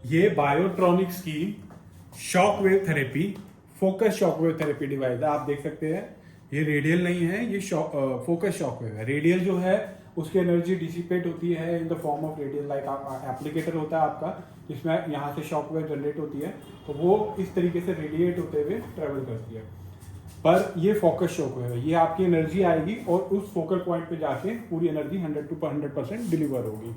ये बायोट्रॉनिक्स की shock wave therapy, focus shock wave therapy device है। आप देख सकते हैं ये रेडियल नहीं है, ये फोकस शॉक वेव है। रेडियल जो है उसकी एनर्जी डिसिपेट होती है in the form of radial, like applicator होता है आपका जिसमें यहाँ से शॉक वेव जनरेट होती है, तो वो इस तरीके से रेडिएट होते हुए ट्रेवल करती है। पर ये फोकस शॉक वेव है, ये आपकी एनर्जी आएगी और उस फोकल पॉइंट पे जाके पूरी एनर्जी 100% डिलीवर होगी।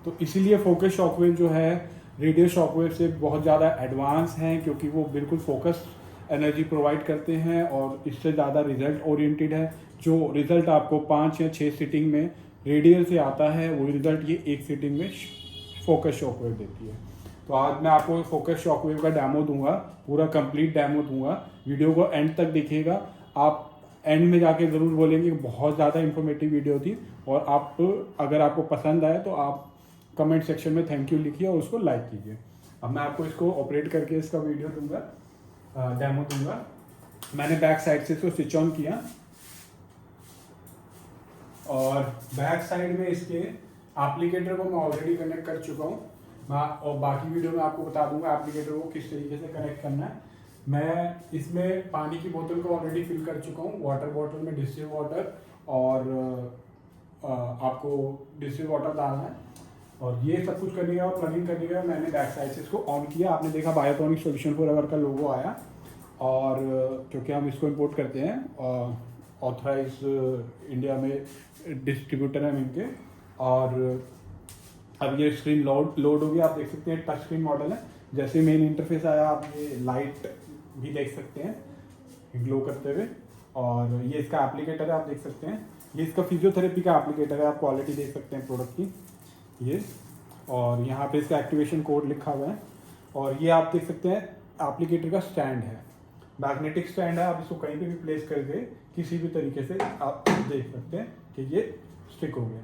तो इसीलिए फोकस शॉक वेव जो है रेडियो शॉक वेव से बहुत ज़्यादा एडवांस हैं, क्योंकि वो बिल्कुल फोकस एनर्जी प्रोवाइड करते हैं और इससे ज़्यादा रिजल्ट ओरिएंटेड है। जो रिजल्ट आपको 5 या 6 सीटिंग में रेडियल से आता है, वो रिजल्ट ये 1 सीटिंग में फोकस शॉक वेव देती है। तो आज मैं आपको फोकस शॉक वेव का डेमो दूंगा, पूरा कंप्लीट डेमो दूंगा। वीडियो को एंड तक देखिएगा। आप एंड में जाके ज़रूर बोलेंगे कि बहुत ज़्यादा इंफॉर्मेटिव वीडियो थी, और आप अगर आपको पसंद आए तो आप कमेंट सेक्शन में थैंक यू लिखिए और उसको लाइक कीजिए। अब मैं आपको इसको ऑपरेट करके इसका वीडियो दूंगा, डेमो दूंगा। मैंने बैक साइड से इसको स्विच ऑन किया और बैक साइड में इसके एप्लीकेटर को मैं ऑलरेडी कनेक्ट कर चुका हूँ। मैं और बाकी वीडियो में आपको बता दूंगा एप्लीकेटर को किस तरीके से कनेक्ट करना है। मैं इसमें पानी की बोतल को ऑलरेडी फिल कर चुका हूँ, वाटर बॉटल में डिस्टिल वाटर, और आपको डिस्टिल वाटर डालना है और ये सब कुछ करने का और प्लगिंग करने का मैंने बैक साइड से इसको ऑन किया। आपने देखा बायोट्रॉनिक सॉल्यूशन फॉरएवर का लोगो आया, और क्योंकि हम इसको इंपोर्ट करते हैं, ऑथराइज इंडिया में डिस्ट्रीब्यूटर हैं इनके। और अब ये स्क्रीन लोड होगी, आप देख सकते हैं टच स्क्रीन मॉडल है। जैसे मेन इंटरफेस आया, आप ये लाइट भी देख सकते हैं ग्लो करते हुए, और ये इसका एप्लीकेटर है, आप देख सकते हैं। ये इसका फिजियोथेरेपी का एप्लीकेटर है, आप क्वालिटी देख सकते हैं प्रोडक्ट की ये। और यहाँ पे इसका एक्टिवेशन कोड लिखा हुआ है, और ये आप देख सकते हैं एप्लीकेटर का स्टैंड है, मैग्नेटिक स्टैंड है। आप इसको कहीं पे भी प्लेस करके किसी भी तरीके से आप देख सकते हैं कि ये स्टिक हो गया,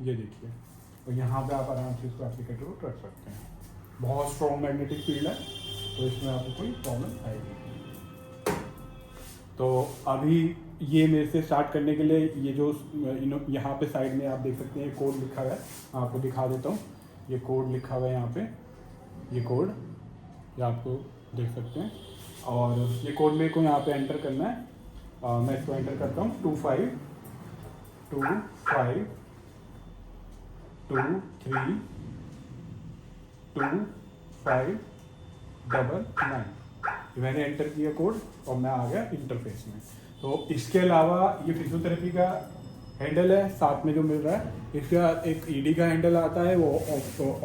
ये देखिए। और यहाँ पे आप आराम से इसको एप्लीकेटर को रख सकते हैं। बहुत स्ट्रॉन्ग मैग्नेटिक फील्ड है, तो इसमें आपको कोई प्रॉब्लम आएगी। तो अभी ये मेरे से स्टार्ट करने के लिए ये जो यहाँ पे साइड में आप देख सकते हैं कोड लिखा हुआ है, मैं आपको दिखा देता हूँ। ये कोड लिखा हुआ है यहाँ पे, ये कोड ये आपको देख सकते हैं, और ये कोड मेरे को यहाँ पे एंटर करना है। मैं इसको एंटर करता हूँ 2525232599। मैंने एंटर किया कोड और मैं आ गया इंटरफेस में। तो इसके अलावा ये फिजियोथेरेपी का हैंडल है, साथ में जो मिल रहा है इसका एक ईडी का हैंडल आता है, वो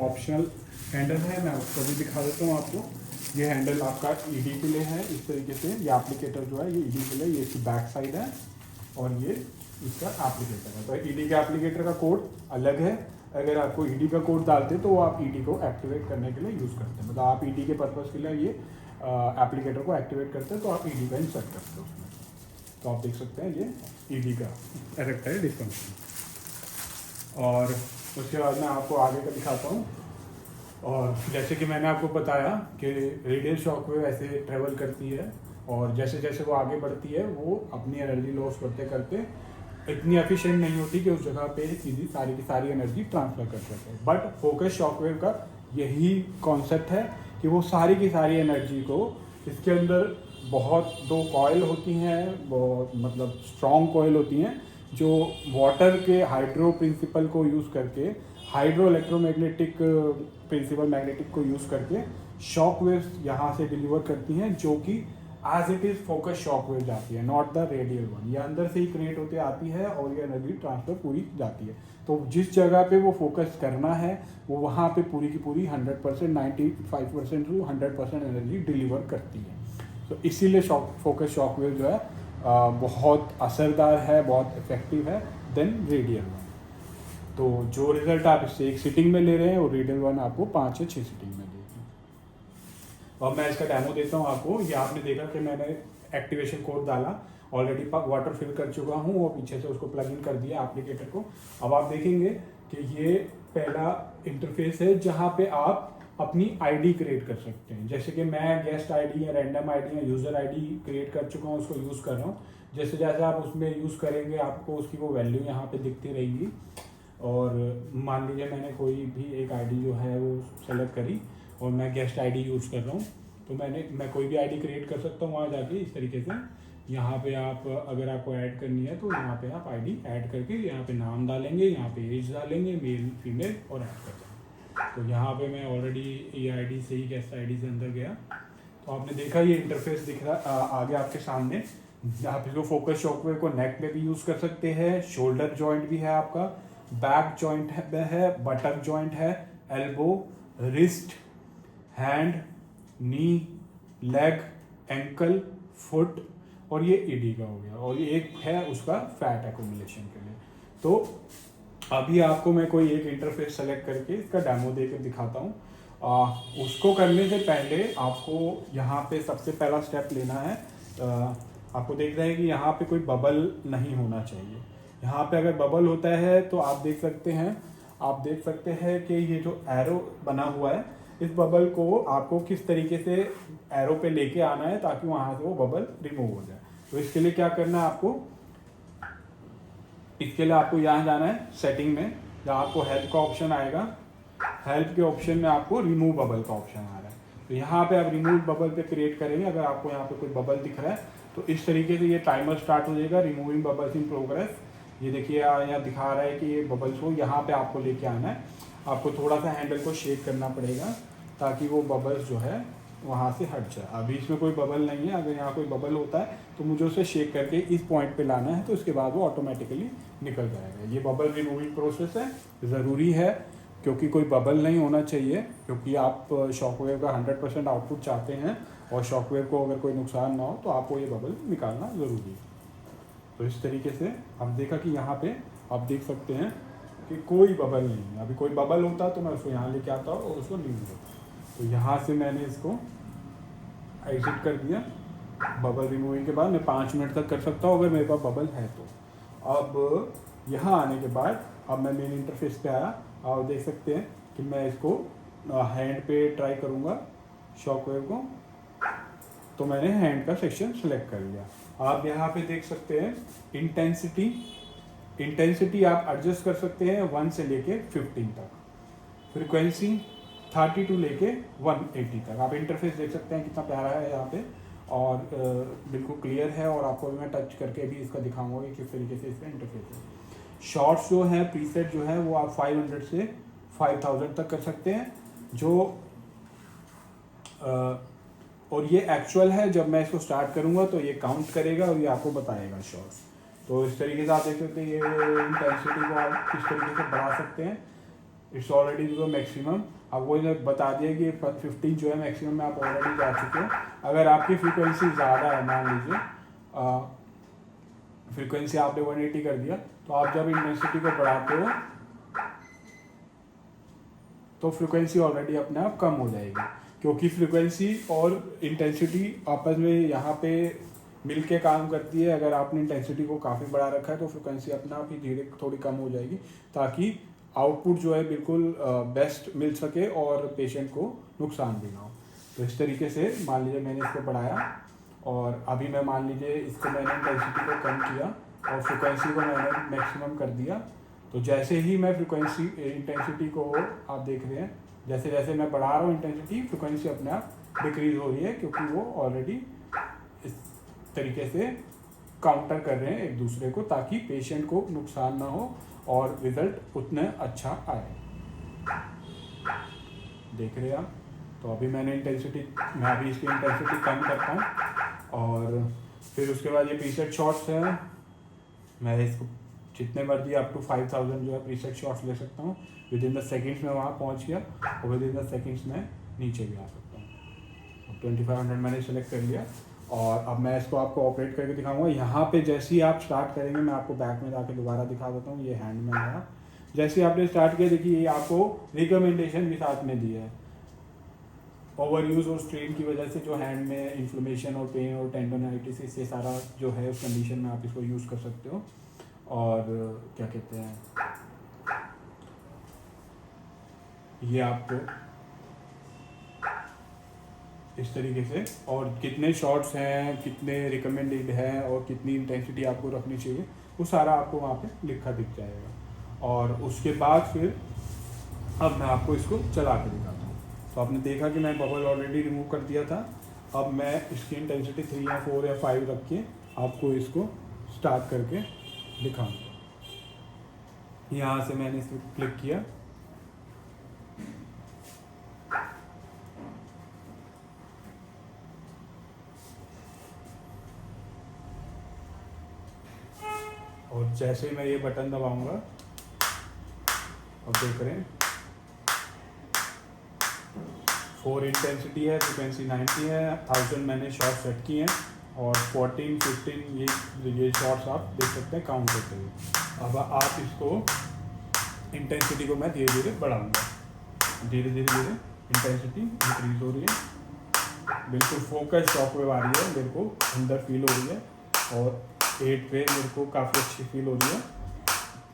ऑप्शनल हैंडल है। मैं उसको भी दिखा देता हूँ आपको। ये हैंडल आपका ईडी के लिए है, इस तरीके से। ये एप्लीकेटर जो है ये ईडी के लिए, ये इसकी बैक साइड है, और ये इसका एप्लीकेटर है। तो ईडी के एप्लीकेटर का कोड अलग है। अगर आपको ईडी का कोड डालते हैं तो वो आप ईडी को एक्टिवेट करने के लिए यूज़ करते हैं, मतलब आप ईडी के पर्पज़ के लिए ये एप्लीकेटर को एक्टिवेट करते हैं, तो आप ईडी का इंसर्ट करते हैं उसमें। तो आप देख सकते हैं ये ईडी का इरेक्टाइल डिस्फंक्शन। और उसके बाद मैं आपको आगे का दिखाता हूँ। और जैसे कि मैंने आपको बताया कि रेडियल शॉक वेव ऐसे ट्रेवल करती है, और जैसे जैसे वो आगे बढ़ती है वो अपनी एनर्जी लॉस करते करते इतनी एफिशिएंट नहीं होती कि उस जगह पे सीधी सारी की सारी एनर्जी ट्रांसफ़र कर सके। बट फोकस शॉक वेव का यही कॉन्सेप्ट है कि वो सारी की सारी एनर्जी को, इसके अंदर बहुत 2 कॉइल होती हैं, बहुत मतलब स्ट्रॉन्ग कॉइल होती हैं, जो वाटर के हाइड्रो प्रिंसिपल को यूज़ करके, हाइड्रो इलेक्ट्रोमैग्नेटिक प्रिंसिपल मैग्नेटिक को यूज़ करके शॉक वेव्स यहाँ से डिलीवर करती हैं, जो कि as it is focus shock wave जाती है, नॉट द रेडियल वन। ये अंदर से ही क्रिएट होते आती है और ये एनर्जी ट्रांसफर पूरी जाती है। तो जिस जगह पे वो फोकस करना है वो वहाँ पे पूरी की पूरी 100%, 95% टू 100% एनर्जी डिलीवर करती है। तो इसीलिए फोकस शॉक वेव जो है बहुत असरदार है, बहुत इफेक्टिव है देन रेडियल वन। तो जो रिजल्ट आप इससे 1 सीटिंग में ले रहे हैं वो रेडियल वन आपको 5 या 6 सीटिंग में देगी। और मैं इसका डेमो देता हूँ आपको। ये आपने देखा कि मैंने एक्टिवेशन कोड डाला, ऑलरेडी वाटर फिल कर चुका हूँ और पीछे से उसको प्लग इन कर दिया एप्लीकेटर को। अब आप देखेंगे कि ये पहला इंटरफेस है जहाँ पे आप अपनी आईडी क्रिएट कर सकते हैं। जैसे कि मैं गेस्ट आईडी या रैंडम आईडी या यूज़र आईडी क्रिएट कर चुका हूँ, उसको यूज़ कर रहा हूँ। जैसे जैसे आप उसमें यूज़ करेंगे आपको उसकी वो वैल्यू यहाँ पे दिखती रहेगी। और मान लीजिए मैंने कोई भी एक आईडी जो है वो सेलेक्ट करी और मैं गेस्ट आईडी यूज़ कर रहा हूँ, तो मैं कोई भी आईडी क्रिएट कर सकता हूँ वहाँ जाके इस तरीके से। यहाँ पे आप अगर आपको ऐड करनी है तो यहाँ पे आप आईडी ऐड करके यहाँ पे नाम डालेंगे, यहाँ पे एज डालेंगे, मेल फीमेल, और ऐड कर देंगे। तो यहाँ पे मैं ऑलरेडी ये आईडी से ही गेस्ट आईडी से अंदर गया, तो आपने देखा ये इंटरफेस दिख रहा आगे आपके सामने। आप इसको फोकस शॉकवेव को नेक पे भी यूज़ कर सकते हैं, शोल्डर जॉइंट भी है आपका, बैक जॉइंट है, बटक जॉइंट है, एल्बो, रिस्ट, हैंड, नी, लेग, एंकल, फुट, और ये ईडी का हो गया, और ये एक है उसका फैट एक्यूमुलेशन के लिए। तो अभी आपको मैं कोई एक इंटरफेस सेलेक्ट करके इसका डेमो दे कर दिखाता हूँ। उसको करने से पहले आपको यहाँ पे सबसे पहला स्टेप लेना है। आपको देख रहे हैं कि यहाँ पे कोई बबल नहीं होना चाहिए। यहाँ पे अगर बबल होता है तो आप देख सकते हैं कि ये जो एरो बना हुआ है, इस बबल को आपको किस तरीके से एरो पे लेके आना है ताकि वहाँ से वो बबल रिमूव हो जाए। तो इसके लिए क्या करना है आपको, इसके लिए आपको यहाँ जाना है सेटिंग में, जहाँ आपको हेल्प का ऑप्शन आएगा। हेल्प के ऑप्शन में आपको रिमूव बबल का ऑप्शन आ रहा है, तो यहाँ पे आप रिमूव बबल पे क्रिएट करेंगे। अगर आपको यहाँ पे कोई बबल दिख रहा है तो इस तरीके से ये टाइमर स्टार्ट हो जाएगा, रिमूविंग बबल्स इन प्रोग्रेस। ये देखिए यहाँ दिखा रहा है कि ये बबल्स को यहाँ पे आपको लेके आना है। आपको थोड़ा सा हैंडल को शेक करना पड़ेगा ताकि वो बबल्स जो है वहाँ से हट जाए। अभी इसमें कोई बबल नहीं है, अगर यहाँ कोई बबल होता है तो मुझे उसे शेक करके इस पॉइंट पे लाना है, तो उसके बाद वो ऑटोमेटिकली निकल जाएगा। ये बबल रिमूविंग प्रोसेस है, ज़रूरी है क्योंकि कोई बबल नहीं होना चाहिए, क्योंकि आप शॉकवेव का 100% आउटपुट चाहते हैं और शॉकवेव को अगर कोई नुकसान ना हो तो आपको ये बबल निकालना ज़रूरी है। तो इस तरीके से हम देखा कि यहाँ पे आप देख सकते हैं कि कोई बबल नहीं है। अभी कोई बबल होता तो मैं उसको यहाँ लेके आता और उसको रिमूव करता। तो यहाँ से मैंने इसको एग्जिट कर दिया। बबल रिमूविंग के बाद मैं 5 मिनट तक कर सकता हूँ अगर मेरे पास बबल है तो। अब यहाँ आने के बाद अब मैं मेन इंटरफेस पे आया, आप देख सकते हैं कि मैं इसको हैंड पे ट्राई करूँगा शॉकवेव को। तो मैंने हैंड का सेक्शन सेलेक्ट कर लिया। आप यहाँ पे देख सकते हैं इंटेंसिटी आप एडजस्ट कर सकते हैं 1 से लेके 15 तक, फ्रीक्वेंसी 32 लेके 180 तक। आप इंटरफेस देख सकते हैं कितना प्यारा है यहाँ पे, और बिल्कुल क्लियर है। और आपको भी मैं टच करके भी इसका दिखाऊंगा कि किस तरीके से इसका इंटरफेस है। शॉर्ट्स जो है, प्रीसेट जो है वो आप 500 से 5000 तक कर सकते हैं। जो और ये एक्चुअल है, जब मैं इसको स्टार्ट करूँगा तो ये काउंट करेगा और ये आपको बताएगा शॉर्ट्स। तो इस तरीके से आप देख सकते हैं ये इंटेंसिटी को आप किस तरीके से बढ़ा सकते हैं। इट्स ऑलरेडी जो मैक्सिमम, अब वो बता दिया कि 15 जो है मैक्सिमम में आप ऑलरेडी जा चुके हैं। अगर आपकी फ्रीक्वेंसी ज़्यादा है, मान लीजिए फ्रीक्वेंसी आपने 180 कर दिया, तो आप जब इंटेंसिटी को बढ़ाते हो तो फ्रीक्वेंसी ऑलरेडी अपने आप कम हो जाएगी, क्योंकि फ्रीक्वेंसी और इंटेंसिटी आपस में यहाँ पे मिल के काम करती है। अगर आपने इंटेंसिटी को काफ़ी बढ़ा रखा है तो फ्रीक्वेंसी अपने आप ही धीरे थोड़ी कम हो जाएगी, ताकि आउटपुट जो है बिल्कुल बेस्ट मिल सके और पेशेंट को नुकसान भी ना हो। तो इस तरीके से मान लीजिए मैंने इसको बढ़ाया और अभी मैं मान लीजिए इसको मैंने इंटेंसिटी को कम किया और फ्रिक्वेंसी को मैंने मैक्सिमम कर दिया। तो जैसे ही मैं इंटेंसिटी को आप देख रहे हैं, जैसे जैसे मैं बढ़ा रहा हूँ इंटेंसिटी, फ्रिक्वेंसी अपने आप डिक्रीज हो रही है, क्योंकि वो ऑलरेडी इस तरीके से काउंटर कर रहे हैं एक दूसरे को, ताकि पेशेंट को नुकसान ना हो और रिजल्ट उतना अच्छा आए। देख रहे हैं आप। तो अभी मैं अभी इसकी इंटेंसिटी कम करता हूँ और फिर उसके बाद ये प्रीसेट शॉट्स हैं। मैं इसको जितने मर्जी अप टू 5000 जो है प्रीसेट शॉट्स ले सकता हूँ। विद इन द सेकेंड्स में वहाँ पहुँच गया और विद इन द सेकेंड्स में नीचे भी आ सकता हूँ। 2500 मैंने सेलेक्ट कर लिया और अब मैं इसको आपको ऑपरेट करके दिखाऊंगा। यहाँ पे जैसे ही आप स्टार्ट करेंगे, मैं आपको बैक में जाके दोबारा दिखा देता हूँ। ये हैंड में आया, जैसे आपने स्टार्ट किया, देखिए ये आपको रिकमेंडेशन भी साथ में दी है। ओवर यूज और स्ट्रेन की वजह से जो हैंड में इन्फ्लेमेशन और पेन और टेंडोनाइटिस, इससे सारा जो है उस कंडीशन में आप इसको यूज़ कर सकते हो। और क्या कहते हैं, ये आपको इस तरीके से, और कितने शॉट्स हैं, कितने रिकमेंडेड हैं और कितनी इंटेंसिटी आपको रखनी चाहिए, वो सारा आपको वहाँ पे लिखा दिख जाएगा। और उसके बाद फिर अब मैं आपको इसको चला के दिखाता हूँ। तो आपने देखा कि मैं बबल ऑलरेडी रिमूव कर दिया था। अब मैं इसकी इंटेंसिटी 3 या 4 या 5 रख के आपको इसको स्टार्ट करके दिखाऊंगा। यहाँ से मैंने इसमें क्लिक किया, और जैसे ही मैं ये बटन दबाऊंगा, अब देख रहे हैं 4 इंटेंसिटी है, फ्रिक्वेंसी 90 है, 1000 मैंने शॉट सेट किए हैं और 14, 15 ये शॉट्स आप देख सकते हैं काउंट करते हुए। अब आप इसको इंटेंसिटी को मैं धीरे धीरे बढ़ाऊंगा, धीरे धीरे इंटेंसिटी इंक्रीज हो रही है, बिल्कुल फोकस शॉकवेव आ रही है, मेरे को अंदर फील हो रही है और 8 पे मेरे को काफ़ी अच्छी फील हो रही है।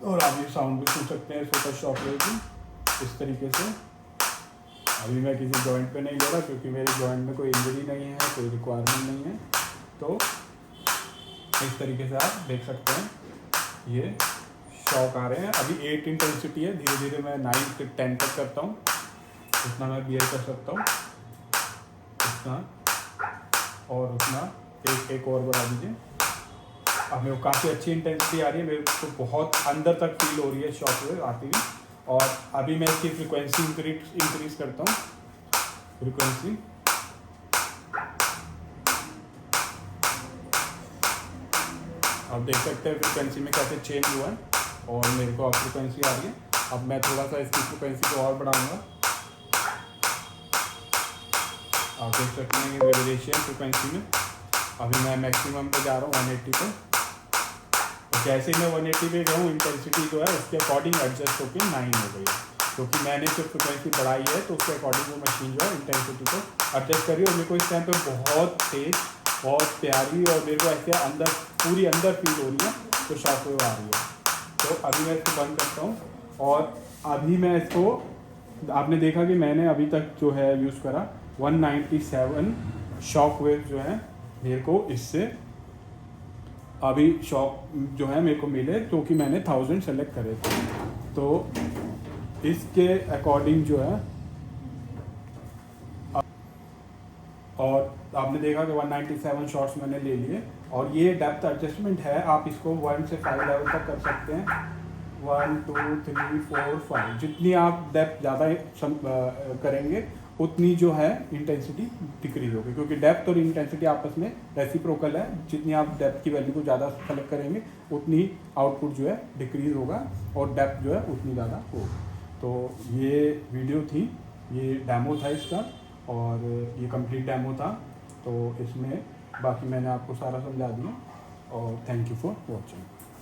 और आप ये साउंड भी सुन सकते हैं फोकस शॉकवेव की इस तरीके से। अभी मैं किसी जॉइंट पे नहीं ले रहा क्योंकि मेरे जॉइंट में कोई इंजरी नहीं है, कोई रिक्वायरमेंट नहीं है। तो इस तरीके से आप देख सकते हैं ये शॉक आ रहे हैं। अभी 8 इंटेंसिटी है, धीरे धीरे मैं 9 से 10 तक करता हूँ, उतना मैं बियर कर सकता हूँ, उतना और उतना एक और बढ़ा दीजिए। अब मेरे को काफ़ी अच्छी इंटेंसिटी आ रही है, मेरे को बहुत अंदर तक फील हो रही है शॉकवेव आती हुई। और अभी मैं इसकी फ्रिक्वेंसी इंक्रीज करता हूँ, फ्रिक्वेंसी आप देख सकते हैं फ्रिक्वेंसी में कैसे चेंज हुआ है और मेरे को अब फ्रिक्वेंसी आ रही है। अब मैं थोड़ा सा इसकी फ्रिक्वेंसी को और बढ़ाऊंगा, आप देख सकते हैं वेरिएशन फ्रिक्वेंसी में। अभी मैं मैक्सिमम पे जा रहा हूँ 180 पे, तो जैसे ही मैं 180 पे गया हूँ इंटेंसिटी जो है उसके अकॉर्डिंग एडजस्ट होकर 9 हो गई है, क्योंकि मैंने सिर्फ फ्रिक्वेंसी बढ़ाई है तो उसके अकॉर्डिंग वो मशीन जो है इंटेंसिटी को एडजस्ट करी। और मेरे को इस टाइम पे बहुत तेज, बहुत प्यारी और मेरे को ऐसे अंदर पूरी अंदर फील हो रही है, तो शॉकवेव आ रही है। तो अभी मैं इसको बंद करता हूँ और अभी मैं इसको, आपने देखा कि मैंने अभी तक जो है यूज़ करा 197 शॉकवेव जो है मेरे को इससे अभी शॉक जो है मेरे को मिले, क्योंकि मैंने 1000 सेलेक्ट करे थे। तो इसके अकॉर्डिंग जो है, और आपने देखा कि 197 शॉट्स मैंने ले लिए। और ये डेप्थ एडजस्टमेंट है, आप इसको 1 से 5 लेवल तक कर सकते हैं। 1 2 3 4 5 जितनी आप डेप्थ ज़्यादा करेंगे उतनी जो है इंटेंसिटी डिक्रीज होगी, क्योंकि डेप्थ और इंटेंसिटी आपस में रेसिप्रोकल है। जितनी आप डेप्थ की वैल्यू को ज़्यादा सेलेक्ट करेंगे उतनी आउटपुट जो है डिक्रीज होगा और डेप्थ जो है उतनी ज़्यादा होगी। तो ये वीडियो थी, ये डेमो था इसका और ये कंप्लीट डेमो था। तो इसमें बाकी मैंने आपको सारा समझा दिया और थैंक यू फॉर वॉचिंग।